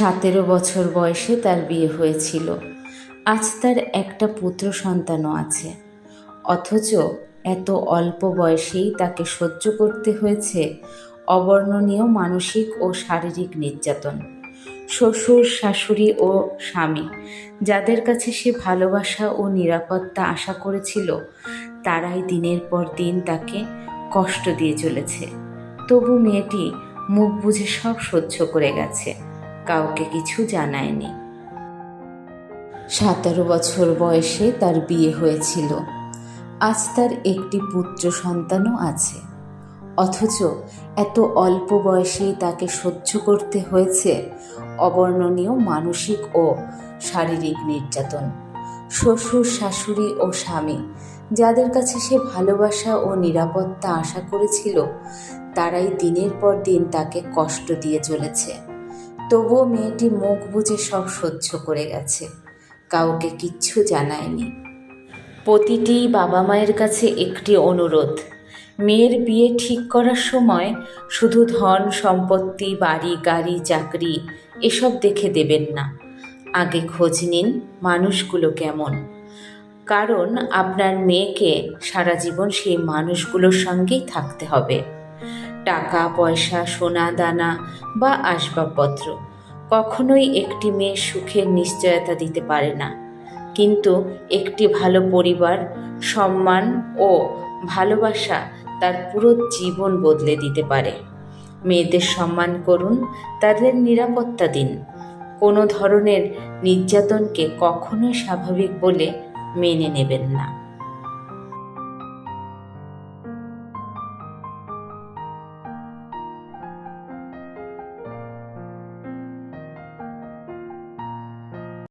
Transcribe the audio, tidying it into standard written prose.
17 বছর বয়সে তার বিয়ে হয়েছিল। আজ তার একটা পুত্র সন্তানও আছে। অথচ এত অল্প বয়সেই তাকে সহ্য করতে হয়েছে অবর্ণনীয় মানসিক ও শারীরিক নির্যাতন। শ্বশুর, শাশুড়ি ও স্বামী, যাদের কাছে সে ভালোবাসা ও নিরাপত্তা আশা করেছিল, তারাই দিনের পর দিন তাকে কষ্ট দিয়ে চলেছে। তবু মেয়েটি মুখ বুজে সব সহ্য করে গেছে, কাউকে কিছু জানায়নি। 17 বছর বয়সে তার বিয়ে হয়েছিল। আজ তার একটি পুত্র সন্তানও আছে। অথচ এত অল্প বয়সেই তাকে সহ্য করতে হয়েছে অবর্ণনীয় মানসিক ও শারীরিক নির্যাতন। শ্বশুর, শাশুড়ি ও স্বামী, যাদের কাছে সে ভালোবাসা ও নিরাপত্তা আশা করেছিল, তারাই দিনের পর দিন তাকে কষ্ট দিয়ে চলেছে। তবুও মেয়েটি মুখ বুজে সব সহ্য করে গেছে, কাউকে কিচ্ছু জানায়নি। প্রতিটি বাবা মায়ের কাছে একটি অনুরোধ: মেয়ের বিয়ে ঠিক করার সময় শুধু ধন সম্পত্তি, বাড়ি গাড়ি, চাকরি এসব দেখে দেবেন না। আগে খোঁজ নিন মানুষগুলো কেমন, কারণ আপনার মেয়েকে সারা জীবন সেই মানুষগুলোর সঙ্গেই থাকতে হবে। টাকা পয়সা, সোনা দানা বা আসবাবপত্র কখনোই একটি মেয়ের সুখের নিশ্চয়তা দিতে পারে না, কিন্তু একটি ভালো পরিবার, সম্মান ও ভালোবাসা তার পুরো জীবন বদলে দিতে পারে। মেয়েদের সম্মান করুন, তাদের নিরাপত্তা দিন। কোনো ধরনের নির্যাতনকে কখনোই স্বাভাবিক বলে মেনে নেবেন না।